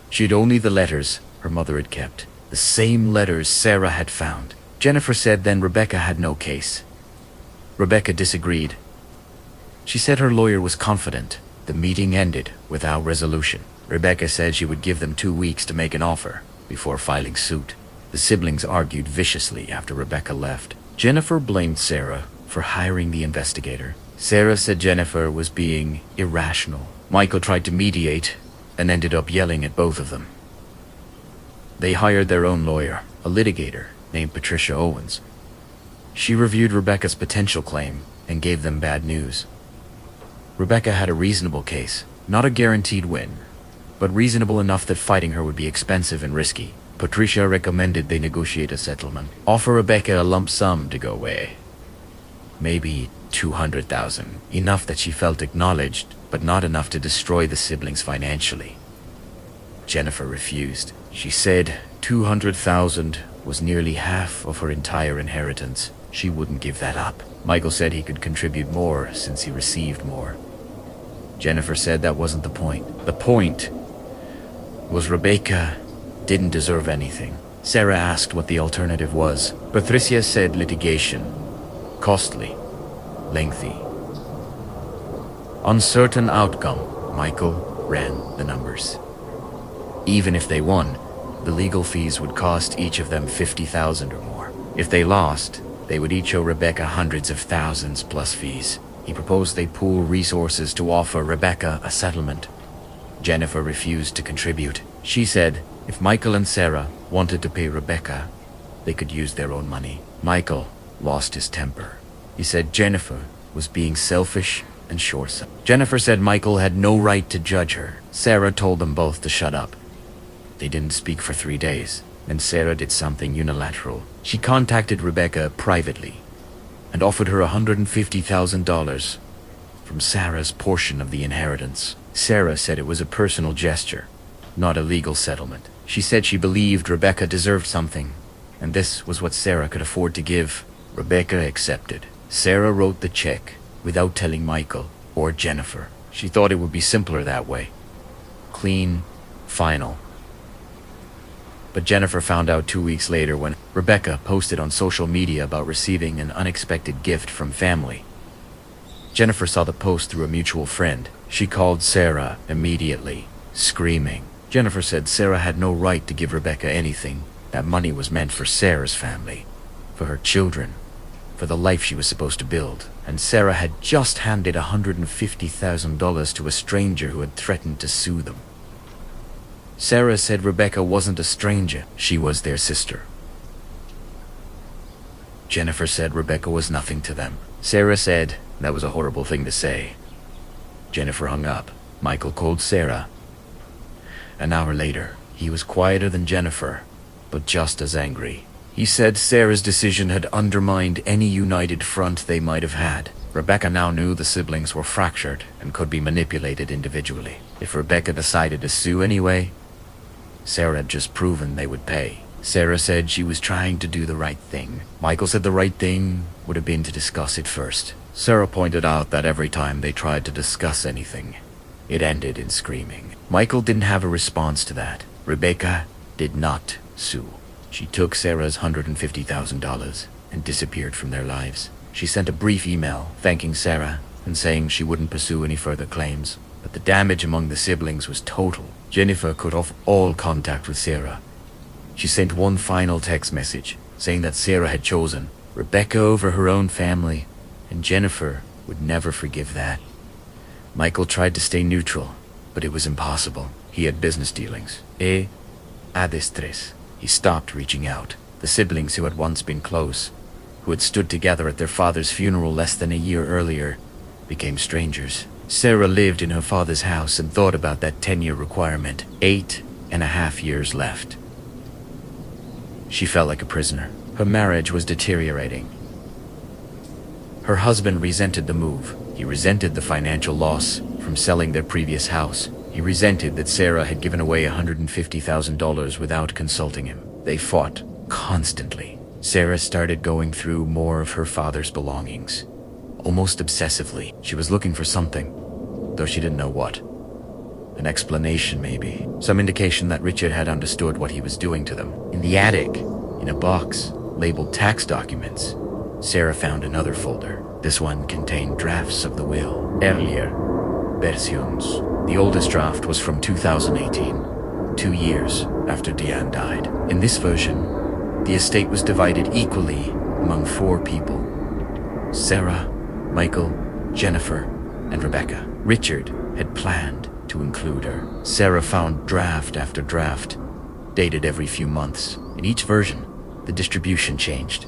Speaker 1: She had only the letters her mother had kept, the same letters Sarah had found. Jennifer said then Rebecca had no case. Rebecca disagreed. She said her lawyer was confident. The meeting ended without resolution. Rebecca said she would give them 2 weeks to make an offer before filing suit. The siblings argued viciously after Rebecca left. Jennifer blamed Sarah for hiring the investigator. Sarah said Jennifer was being irrational. Michael tried to mediate and ended up yelling at both of them. They hired their own lawyer, a litigator named Patricia Owens. She reviewed Rebecca's potential claim and gave them bad news. Rebecca had a reasonable case, not a guaranteed win, but reasonable enough that fighting her would be expensive and risky. Patricia recommended they negotiate a settlement, offer Rebecca a lump sum to go away. Maybe $200,000. Enough that she felt acknowledged, but not enough to destroy the siblings financially. Jennifer refused. She said $200,000 was nearly half of her entire inheritance. She wouldn't give that up. Michael said he could contribute more since he received more. Jennifer said that wasn't the point. The point was Rebecca didn't deserve anything. Sarah asked what the alternative was. Patricia said litigation. Costly. Lengthy. Uncertain outcome. Michael ran the numbers. Even if they won, the legal fees would cost each of them $50,000 or more. If they lost, they would each owe Rebecca hundreds of thousands plus fees. He proposed they pool resources to offer Rebecca a settlement. Jennifer refused to contribute. She said if Michael and Sarah wanted to pay Rebecca, they could use their own money. Michael lost his temper. He said Jennifer was being selfish and short-sighted. Jennifer said Michael had no right to judge her. Sarah told them both to shut up. They didn't speak for 3 days. Then Sarah did something unilateral. She contacted Rebecca privately and offered her $150,000 from Sarah's portion of the inheritance. Sarah said it was a personal gesture, not a legal settlement. She said she believed Rebecca deserved something, and this was what Sarah could afford to give. Rebecca accepted. Sarah wrote the check without telling Michael or Jennifer. She thought it would be simpler that way. Clean, final. But Jennifer found out 2 weeks later when Rebecca posted on social media about receiving an unexpected gift from family. Jennifer saw the post through a mutual friend. She called Sarah immediately, screaming. Jennifer said Sarah had no right to give Rebecca anything. That money was meant for Sarah's family, for her children, for the life she was supposed to build. And Sarah had just handed $150,000 to a stranger who had threatened to sue them. Sarah said Rebecca wasn't a stranger. She was their sister. Jennifer said Rebecca was nothing to them. Sarah said that was a horrible thing to say. Jennifer hung up. Michael called Sarah. An hour later, he was quieter than Jennifer, but just as angry. He said Sarah's decision had undermined any united front they might have had. Rebecca now knew the siblings were fractured and could be manipulated individually. If Rebecca decided to sue anyway, Sarah had just proven they would pay. Sarah said she was trying to do the right thing. Michael said the right thing would have been to discuss it first. Sarah pointed out that every time they tried to discuss anything, it ended in screaming. Michael didn't have a response to that. Rebecca did not sue. She took Sarah's $150,000 and disappeared from their lives. She sent a brief email thanking Sarah and saying she wouldn't pursue any further claims. But the damage among the siblings was total. Jennifer cut off all contact with Sarah. She sent one final text message saying that Sarah had chosen Rebecca over her own family, and Jennifer would never forgive that. Michael tried to stay neutral, but it was impossible. He had business dealings. A destres. He stopped reaching out. The siblings who had once been close, who had stood together at their father's funeral less than a year earlier, became strangers. Sarah lived in her father's house and thought about that 10-year requirement. 8.5 years left. She felt like a prisoner. Her marriage was deteriorating. Her husband resented the move. He resented the financial loss from selling their previous house. He resented that Sarah had given away $150,000 without consulting him. They fought constantly. Sarah started going through more of her father's belongings. Almost obsessively. She was looking for something, though she didn't know what. An explanation, maybe. Some indication that Richard had understood what he was doing to them. In the attic, in a box labeled tax documents, Sarah found another folder. This one contained drafts of the will. Earlier versions. The oldest draft was from 2018, 2 years after Diane died. In this version, the estate was divided equally among 4 people: Sarah, Michael, Jennifer, and Rebecca. Richard had planned to include her. Sarah found draft after draft, dated every few months. In each version, the distribution changed.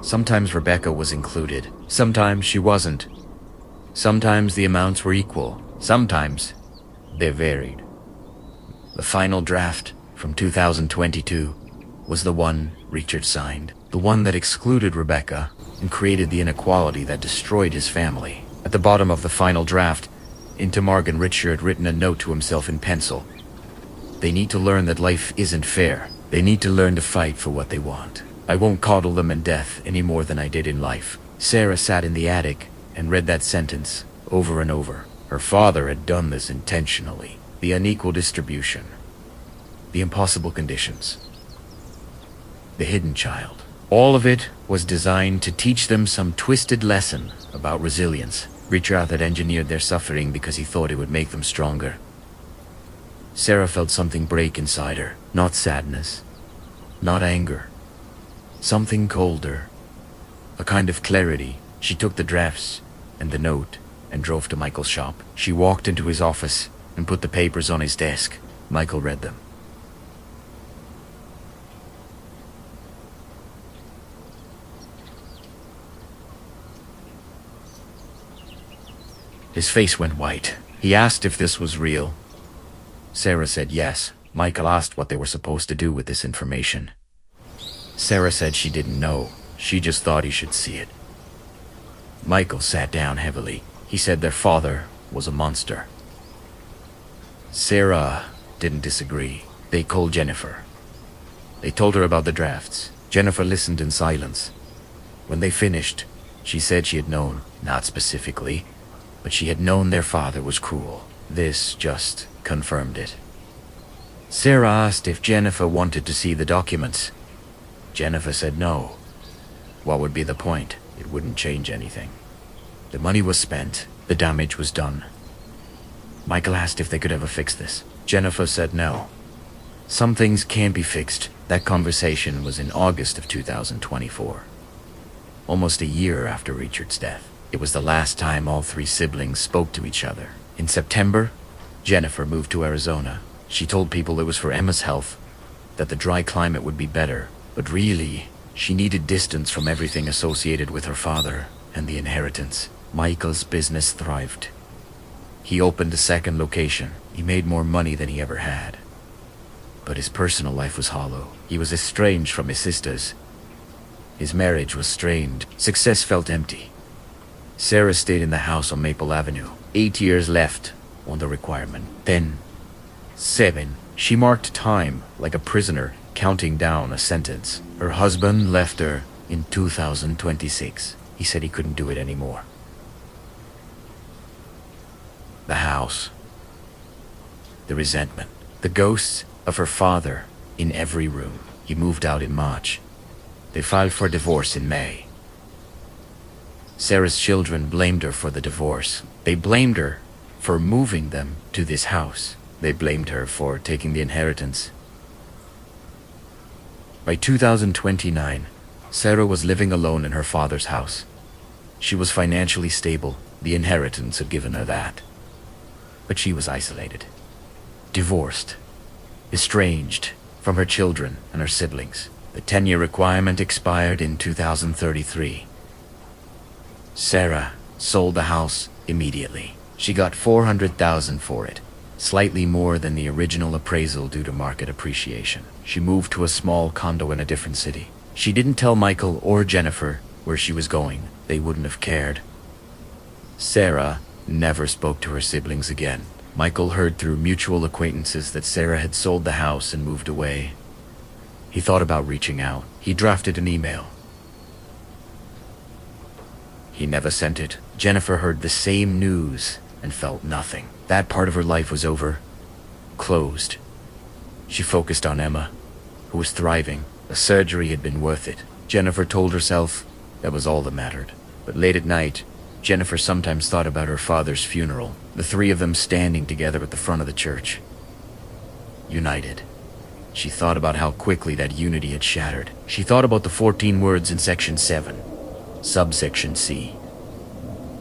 Speaker 1: Sometimes Rebecca was included. Sometimes she wasn't. Sometimes the amounts were equal. Sometimes they varied. The final draft from 2022 was the one Richard signed. The one that excluded Rebecca and created the inequality that destroyed his family. At the bottom of the final draft, Intimargan Richer had written a note to himself in pencil. They need to learn that life isn't fair. They need to learn to fight for what they want. I won't coddle them in death any more than I did in life. Sarah sat in the attic and read that sentence over and over. Her father had done this intentionally. The unequal distribution. The impossible conditions. The hidden child. All of it was designed to teach them some twisted lesson about resilience. Richard had engineered their suffering because he thought it would make them stronger. Sarah felt something break inside her. Not sadness. Not anger. Something colder. A kind of clarity. She took the drafts and the note and drove to Michael's shop. She walked into his office and put the papers on his desk. Michael read them. His face went white. He asked if this was real. Sarah said yes. Michael asked what they were supposed to do with this information. Sarah said she didn't know. She just thought he should see it. Michael sat down heavily. He said their father was a monster. Sarah didn't disagree. They called Jennifer. They told her about the drafts. Jennifer listened in silence. When they finished, she said she had known, not specifically, but she had known their father was cruel. This just confirmed it. Sarah asked if Jennifer wanted to see the documents. Jennifer said no. What would be the point? It wouldn't change anything. The money was spent. The damage was done. Michael asked if they could ever fix this. Jennifer said no. Some things can't be fixed. That conversation was in August of 2024. Almost a year after Richard's death. It was the last time all three siblings spoke to each other. In September, Jennifer moved to Arizona. She told people it was for Emma's health, that the dry climate would be better, but really, she needed distance from everything associated with her father and the inheritance. Michael's business thrived. He opened a second location. He made more money than he ever had. But his personal life was hollow. He was estranged from his sisters. His marriage was strained. Success felt empty. Sarah stayed in the house on Maple Avenue. 8 years left on the requirement. Then, 7. She marked time like a prisoner counting down a sentence. Her husband left her in 2026. He said he couldn't do it anymore. The house. The resentment. The ghosts of her father in every room. He moved out in March. They filed for divorce in May. Sarah's children blamed her for the divorce. They blamed her for moving them to this house. They blamed her for taking the inheritance. By 2029, Sarah was living alone in her father's house. She was financially stable. The inheritance had given her that. But she was isolated, divorced, estranged from her children and her siblings. The 10-year requirement expired in 2033. Sarah sold the house immediately. She got $400,000 for it, slightly more than the original appraisal due to market appreciation. She moved to a small condo in a different city. She didn't tell Michael or Jennifer where she was going. They wouldn't have cared. Sarah never spoke to her siblings again. Michael heard through mutual acquaintances that Sarah had sold the house and moved away. He thought about reaching out. He drafted an email. He never sent it. Jennifer heard the same news and felt nothing. That part of her life was over. Closed. She focused on Emma, who was thriving. The surgery had been worth it. Jennifer told herself that was all that mattered. But late at night, Jennifer sometimes thought about her father's funeral. The three of them standing together at the front of the church. United. She thought about how quickly that unity had shattered. She thought about the 14 words in Section 7. Subsection C.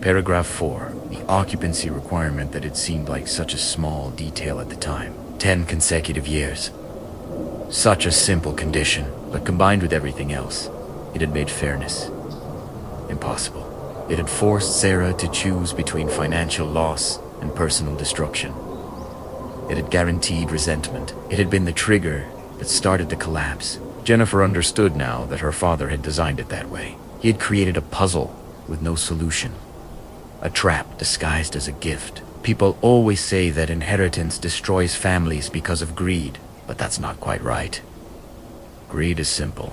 Speaker 1: Paragraph 4. The occupancy requirement that had seemed like such a small detail at the time. 10 consecutive years. Such a simple condition, but combined with everything else, it had made fairness impossible. It had forced Sarah to choose between financial loss and personal destruction. It had guaranteed resentment. It had been the trigger that started the collapse. Jennifer understood now that her father had designed it that way. He had created a puzzle with no solution. A trap disguised as a gift. People always say that inheritance destroys families because of greed, but that's not quite right. Greed is simple.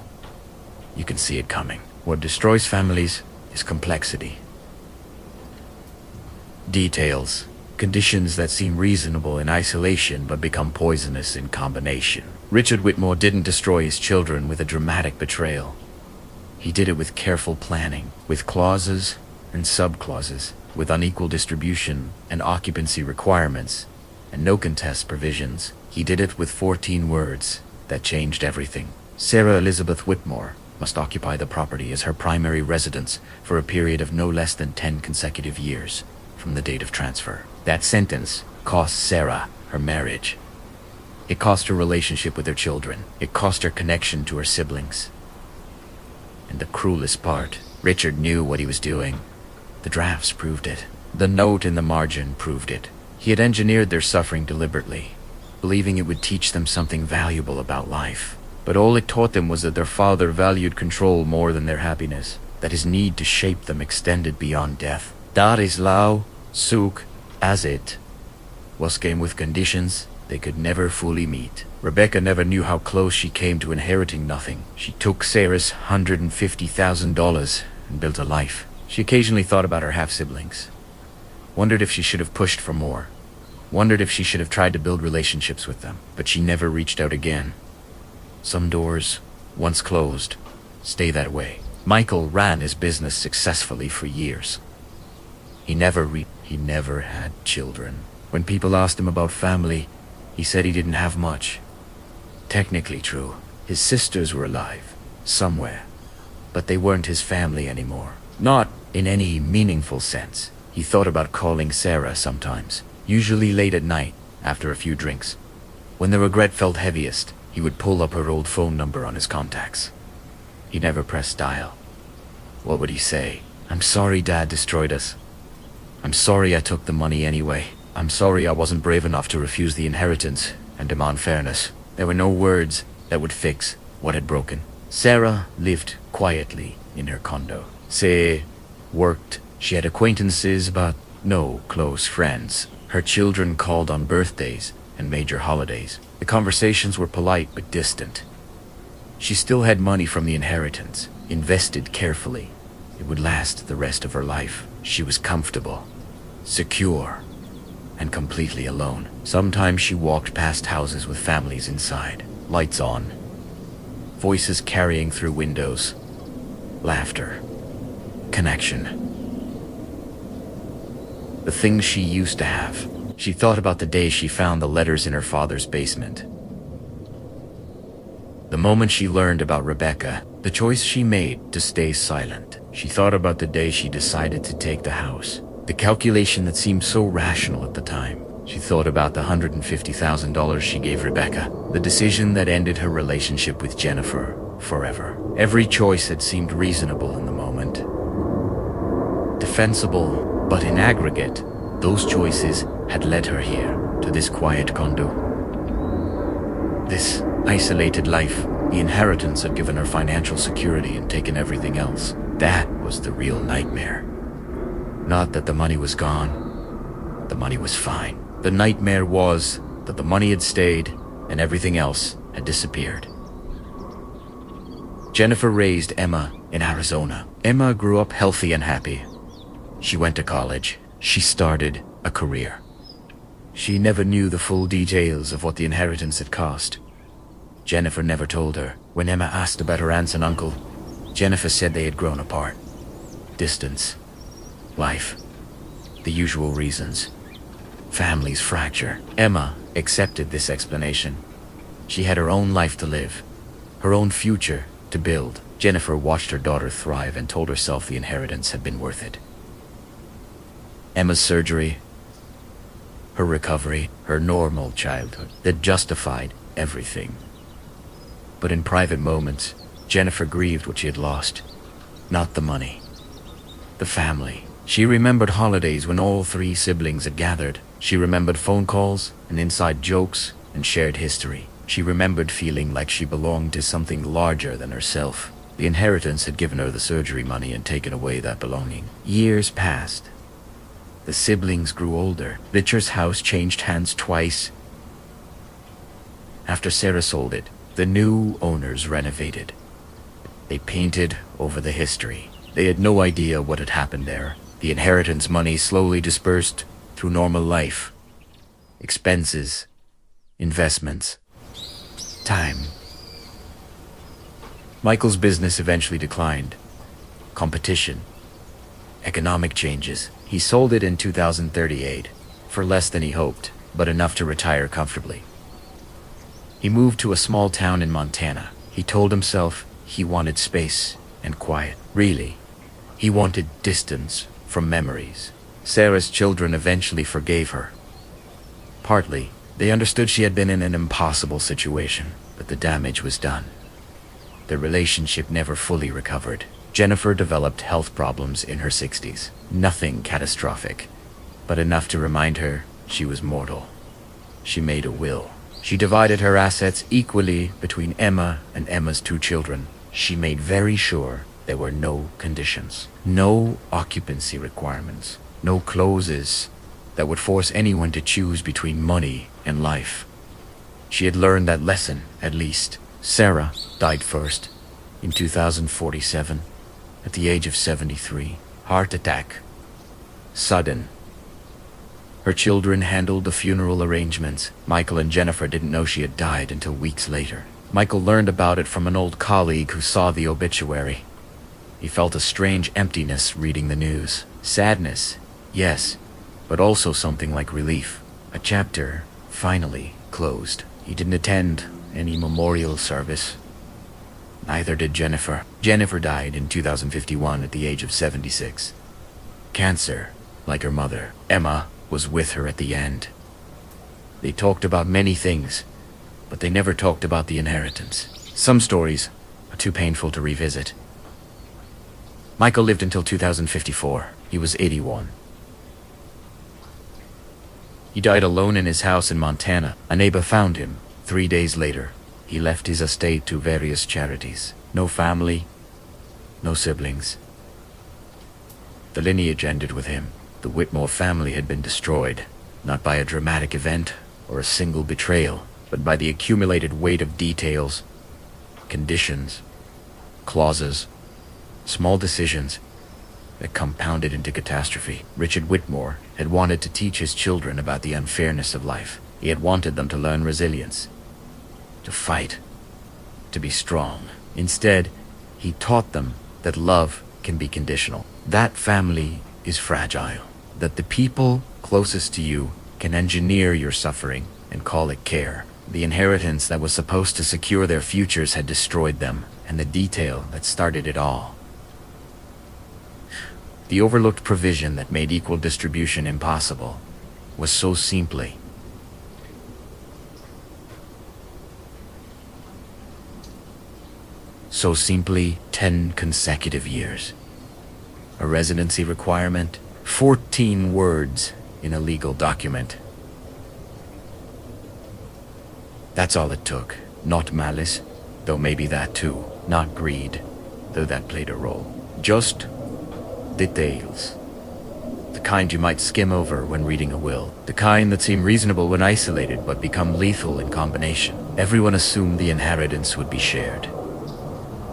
Speaker 1: You can see it coming. What destroys families is complexity. Details. Conditions that seem reasonable in isolation but become poisonous in combination. Richard Whitmore didn't destroy his children with a dramatic betrayal. He did it with careful planning, with clauses and subclauses, with unequal distribution and occupancy requirements, and no contest provisions. He did it with 14 words that changed everything. Sarah Elizabeth Whitmore must occupy the property as her primary residence for a period of no less than 10 consecutive years from the date of transfer. That sentence cost Sarah her marriage. It cost her relationship with her children. It cost her connection to her siblings. And the cruelest part, Richard knew what he was doing. The drafts proved it. The note in the margin proved it. He had engineered their suffering deliberately, believing it would teach them something valuable about life. But all it taught them was that their father valued control more than their happiness, that his need to shape them extended beyond death. That is Lao Suk as it was game with conditions they could never fully meet. Rebecca never knew how close she came to inheriting nothing. She took Sarah's $150,000 and built a life. She occasionally thought about her half-siblings. Wondered if she should have pushed for more. Wondered if she should have tried to build relationships with them. But she never reached out again. Some doors, once closed, stay that way. Michael ran his business successfully for years. He never had children. When people asked him about family, he said he didn't have much. Technically true. His sisters were alive, somewhere. But they weren't his family anymore. Not in any meaningful sense. He thought about calling Sarah sometimes, usually late at night, after a few drinks. When the regret felt heaviest, he would pull up her old phone number on his contacts. He never pressed dial. What would he say? I'm sorry Dad destroyed us. I'm sorry I took the money anyway. I'm sorry I wasn't brave enough to refuse the inheritance and demand fairness. There were no words that would fix what had broken. Sarah lived quietly in her condo. Say, worked. She had acquaintances, but no close friends. Her children called on birthdays and major holidays. The conversations were polite but distant. She still had money from the inheritance, invested carefully. It would last the rest of her life. She was comfortable, secure, and completely alone. Sometimes she walked past houses with families inside, lights on, voices carrying through windows, laughter, connection. The things she used to have. She thought about the day she found the letters in her father's basement. The moment she learned about Rebecca, the choice she made to stay silent. She thought about the day she decided to take the house. The calculation that seemed so rational at the time. She thought about the $150,000 she gave Rebecca. The decision that ended her relationship with Jennifer forever. Every choice had seemed reasonable in the moment. Defensible, but in aggregate, those choices had led her here, to this quiet condo. This isolated life. The inheritance had given her financial security and taken everything else. That was the real nightmare. Not that the money was gone. The money was fine. The nightmare was that the money had stayed and everything else had disappeared. Jennifer raised Emma in Arizona. Emma grew up healthy and happy. She went to college. She started a career. She never knew the full details of what the inheritance had cost. Jennifer never told her. When Emma asked about her aunts and uncle, Jennifer said they had grown apart. Distance. Life. The usual reasons. Families fracture. Emma accepted this explanation. She had her own life to live, her own future to build. Jennifer watched her daughter thrive and told herself the inheritance had been worth it. Emma's surgery, her recovery, her normal childhood, that justified everything. But in private moments, Jennifer grieved what she had lost. Not the money. The family. She remembered holidays when all three siblings had gathered. She remembered phone calls and inside jokes and shared history. She remembered feeling like she belonged to something larger than herself. The inheritance had given her the surgery money and taken away that belonging. Years passed. The siblings grew older. Richard's house changed hands twice. After Sarah sold it, the new owners renovated. They painted over the history. They had no idea what had happened there. The inheritance money slowly dispersed through normal life. Expenses, investments, time. Michael's business eventually declined. Competition, economic changes. He sold it in 2038 for less than he hoped, but enough to retire comfortably. He moved to a small town in Montana. He told himself he wanted space and quiet. Really, he wanted distance from memories. Sarah's children eventually forgave her. Partly, they understood she had been in an impossible situation, but the damage was done. Their relationship never fully recovered. Jennifer developed health problems in her 60s. Nothing catastrophic, but enough to remind her she was mortal. She made a will. She divided her assets equally between Emma and Emma's 2 children. She made very sure there were no conditions, no occupancy requirements, no clauses that would force anyone to choose between money and life. She had learned that lesson, at least. Sarah died first, in 2047, at the age of 73. Heart attack. Sudden. Her children handled the funeral arrangements. Michael and Jennifer didn't know she had died until weeks later. Michael learned about it from an old colleague who saw the obituary. He felt a strange emptiness reading the news. Sadness, yes, but also something like relief. A chapter finally closed. He didn't attend any memorial service. Neither did Jennifer. Jennifer died in 2051 at the age of 76. Cancer, like her mother. Emma was with her at the end. They talked about many things, but they never talked about the inheritance. Some stories are too painful to revisit. Michael lived until 2054. He was 81. He died alone in his house in Montana. A neighbor found him 3 days later. He left his estate to various charities. No family, no siblings. The lineage ended with him. The Whitmore family had been destroyed, not by a dramatic event or a single betrayal, but by the accumulated weight of details, conditions, clauses, small decisions that compounded into catastrophe. Richard Whitmore had wanted to teach his children about the unfairness of life. He had wanted them to learn resilience, to fight, to be strong. Instead, he taught them that love can be conditional. That family is fragile. That the people closest to you can engineer your suffering and call it care. The inheritance that was supposed to secure their futures had destroyed them, and the detail that started it all. The overlooked provision that made equal distribution impossible was so simply 10 consecutive years. A residency requirement, 14 words in a legal document. That's all it took. Not malice, though maybe that too. Not greed, though that played a role. Just details. The kind you might skim over when reading a will. The kind that seem reasonable when isolated but become lethal in combination. Everyone assumed the inheritance would be shared.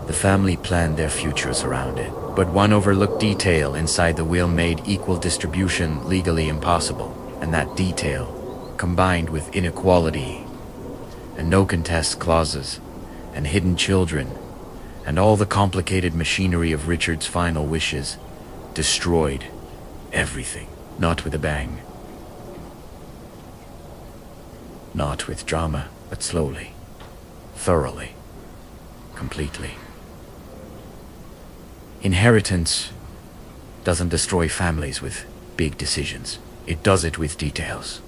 Speaker 1: The family planned their futures around it. But one overlooked detail inside the will made equal distribution legally impossible. And that detail, combined with inequality and no contest clauses and hidden children and all the complicated machinery of Richard's final wishes, destroyed everything. Not with a bang. Not with drama, but slowly, thoroughly, completely. Inheritance doesn't destroy families with big decisions. It does it with details.